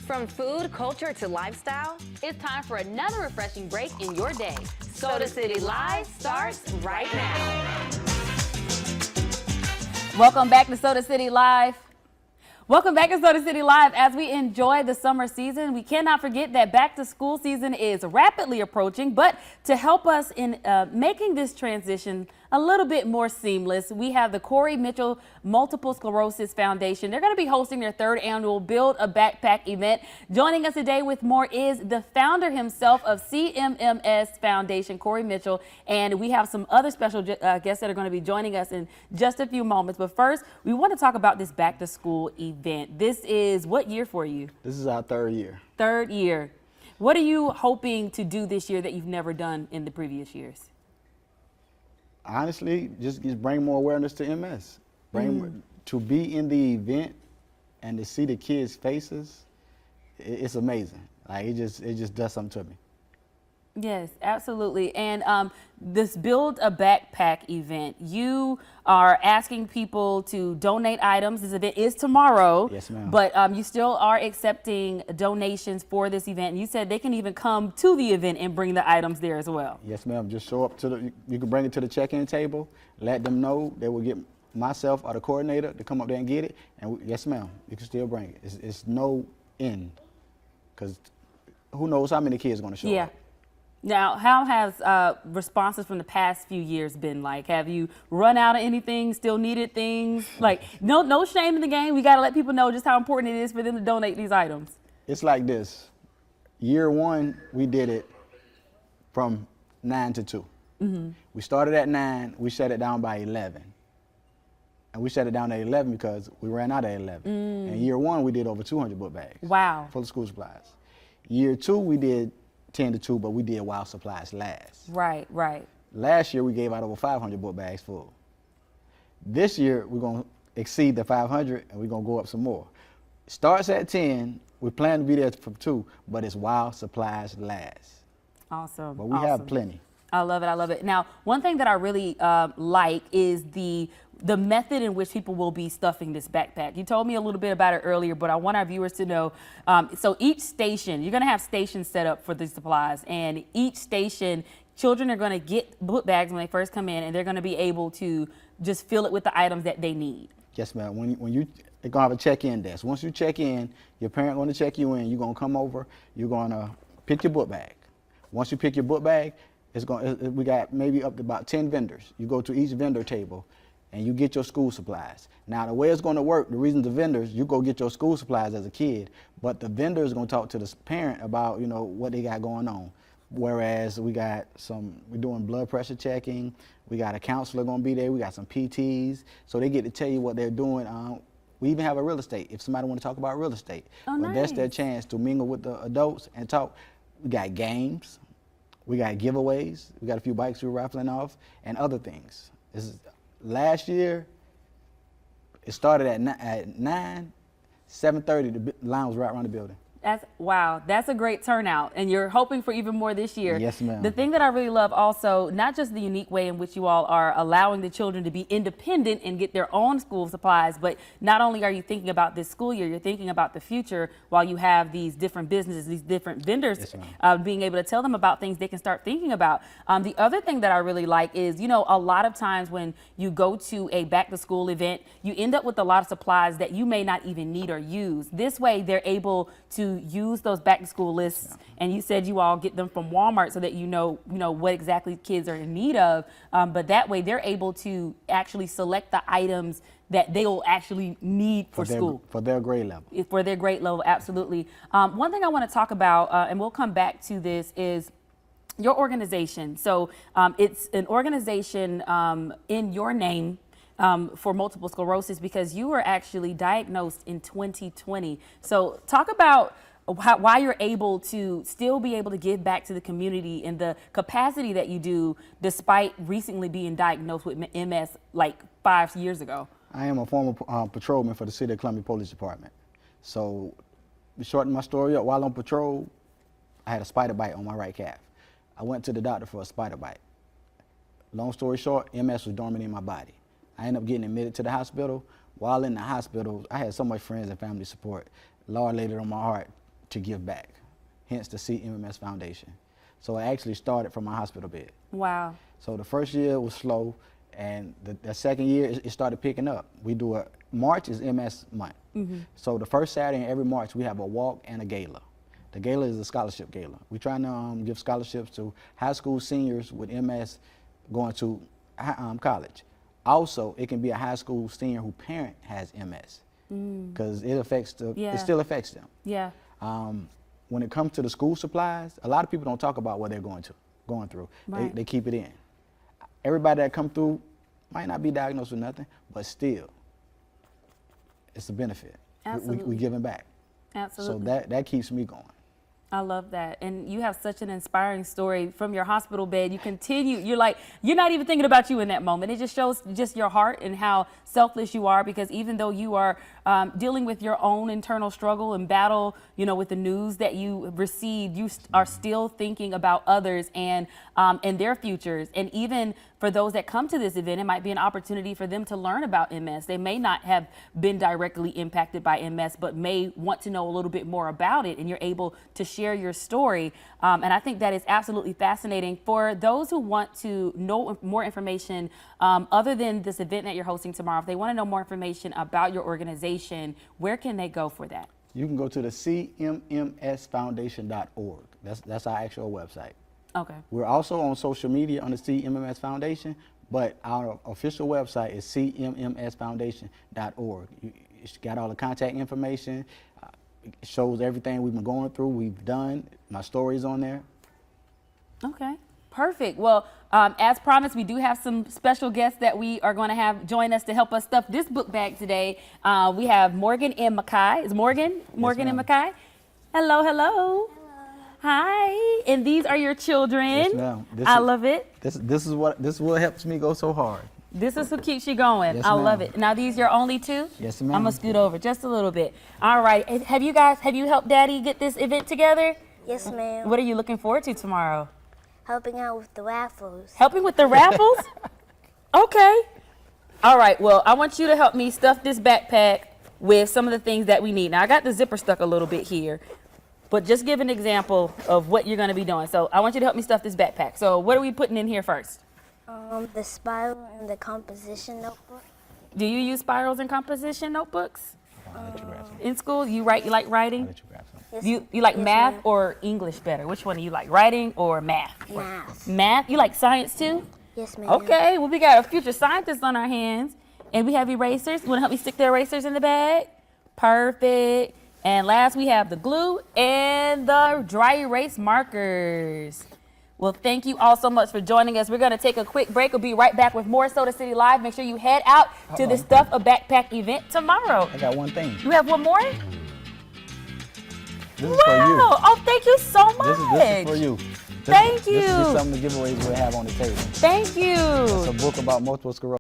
From food, culture, to lifestyle, It's time for another refreshing break in your day. Soda City Live starts right now. Welcome back to Soda City Live. Welcome back to Soda City Live. As we enjoy the summer season, we cannot forget that back to school season is rapidly approaching. But to help us in making this transition a little bit more seamless, we have the Corey Mitchell Multiple Sclerosis Foundation. They're going to be hosting their third annual Build a Backpack event. Joining us today with more is the founder himself of CMMS Foundation, Corey Mitchell. And we have some other special guests that are going to be joining us in just a few moments. But first, we want to talk about this back to school event. This is what year for you? This is our third year. Third year. What are you hoping to do this year that you've never done in the previous years? Honestly, just bring more awareness to MS. To be in the event and to see the kids' faces, it's amazing. Like it just does something to me. Yes, absolutely. And this Build a Backpack event, you are asking people to donate items. This event is tomorrow. Yes, ma'am. But you still are accepting donations for this event. And you said they can even come to the event and bring the items there as well. Yes, ma'am. Just show up you can bring it to the check-in table, let them know. They will get myself or the coordinator to come up there and get it. And yes, ma'am, you can still bring it. It's no end, because who knows how many kids are going to show up. Now, how has responses from the past few years been like? Have you run out of anything, still needed things? Like, no shame in the game. We got to let people know just how important it is for them to donate these items. It's like this. Year one, we did it from 9 to 2. We started at 9. We shut it down by 11. And we shut it down at 11 because we ran out at 11. And year one, we did over 200 book bags. Wow. Full of school supplies. Year two, we did 10 to 2, but we did while supplies last. Right, right. Last year, we gave out over 500 book bags full. This year, we're going to exceed the 500, and we're going to go up some more. Starts at 10. We plan to be there from 2, but it's while supplies last. Awesome. But we have plenty. I love it. I love it. Now, one thing that I really like is the method in which people will be stuffing this backpack. You told me a little bit about it earlier, but I want our viewers to know. So each station, you're going to have stations set up for these supplies, and each station, children are going to get book bags when they first come in, and they're going to be able to just fill it with the items that they need. Yes, ma'am. They're going to have a check-in desk. Once you check in, your parent going to check you in. You're going to come over. You're going to pick your book bag. Once you pick your book bag, we got maybe up to about 10 vendors. You go to each vendor table, and you get your school supplies. Now, the way it's going to work, the reason the vendors, you go get your school supplies as a kid, but the vendor is going to talk to the parent about, what they got going on. Whereas we're doing blood pressure checking, we got a counselor going to be there, we got some PTs, so they get to tell you what they're doing. We even have a real estate, if somebody want to talk about real estate. Oh, but nice. That's their chance to mingle with the adults and talk. We got games, we got giveaways, we got a few bikes we're raffling off, and other things. Last year, it started at 9, 7:30, the line was right around the building. Wow, that's a great turnout, and you're hoping for even more this year. Yes, ma'am. The thing that I really love also, not just the unique way in which you all are allowing the children to be independent and get their own school supplies, but not only are you thinking about this school year, you're thinking about the future while you have these different businesses, these different vendors, yes, being able to tell them about things they can start thinking about. The other thing that I really like is, a lot of times when you go to a back to school event, you end up with a lot of supplies that you may not even need or use. This way, they're able to use those back to school lists, and you said you all get them from Walmart so that you know what exactly kids are in need of, but that way they're able to actually select the items that they will actually need for school. For their grade level. For their grade level, absolutely. One thing I want to talk about, and we'll come back to this, is your organization. So it's an organization in your name for multiple sclerosis, because you were actually diagnosed in 2020. So talk about why you're able to still be able to give back to the community in the capacity that you do, despite recently being diagnosed with MS like 5 years ago. I am a former patrolman for the City of Columbia Police Department. So, to shorten my story up, while on patrol, I had a spider bite on my right calf. I went to the doctor for a spider bite. Long story short, MS was dormant in my body. I ended up getting admitted to the hospital. While in the hospital, I had so much friends and family support. Lord laid it on my heart to give back, hence the CMMS Foundation. So it actually started from my hospital bed. Wow. So the first year was slow, and the second year it started picking up. We do March is MS month. So the first Saturday in every March we have a walk and a gala. The gala is a scholarship gala. We're trying to give scholarships to high school seniors with MS going to college. Also, it can be a high school senior whose parent has MS, because it still affects them. Yeah. When it comes to the school supplies, a lot of people don't talk about what they're going through. Right. They keep it in. Everybody that come through might not be diagnosed with nothing, but still, it's a benefit. Absolutely. We giving back. Absolutely. So that keeps me going. I love that. And you have such an inspiring story from your hospital bed. You continue, you're not even thinking about you in that moment. It just shows just your heart and how selfless you are, because even though you are dealing with your own internal struggle and battle, with the news that you received, you are still thinking about others and their futures. And even for those that come to this event, it might be an opportunity for them to learn about MS. They may not have been directly impacted by MS, but may want to know a little bit more about it, and you're able to share your story. And I think that is absolutely fascinating. For those who want to know more information, other than this event that you're hosting tomorrow, if they want to know more information about your organization, where can they go for that? You can go to the CMMSfoundation.org. That's our actual website. Okay. We're also on social media on the CMMS Foundation, but our official website is CMMSfoundation.org. It's got all the contact information. It shows everything we've been going through, we've done. My story's on there. Okay, perfect. Well, as promised, we do have some special guests that we are going to have join us to help us stuff this book bag today. We have Morgan and Makai. Is Morgan and Makai? Hello, hello. Hi, and these are your children. Yes, ma'am. I love it. This is what helps me go so hard. This is who keeps you going. Yes, I love ma'am. it. Now these your only two? Yes, ma'am. I'm gonna scoot over just a little bit. All right. Have you helped Daddy get this event together? Yes, ma'am. What are you looking forward to tomorrow? Helping out with the raffles. Helping with the raffles? Okay. All right. Well, I want you to help me stuff this backpack with some of the things that we need. Now I got the zipper stuck a little bit here, but just give an example of what you're gonna be doing. So I want you to help me stuff this backpack. So what are we putting in here first? The spiral and the composition notebook. Do you use spirals and composition notebooks I'll let you grab some. in school? You like I'll writing? let you grab some. Yes, You like yes, math ma'am. or English better? Which one do you like, writing or math? Math. Math? You like science too? Yes, ma'am. Okay, well we got a future scientist on our hands, and we have erasers. You wanna help me stick the erasers in the bag? Perfect. And last we have the glue and the dry erase markers. Well, thank you all so much for joining us. We're gonna take a quick break. We'll be right back with more Soda City Live. Make sure you head out to the Stuff a Backpack event tomorrow. I got one thing. You have one more? This is for you. Wow! Oh, thank you so much. This is for you. Thank This is you. just some of the giveaways we'll have on the table. Thank you. It's a book about multiple sclerosis.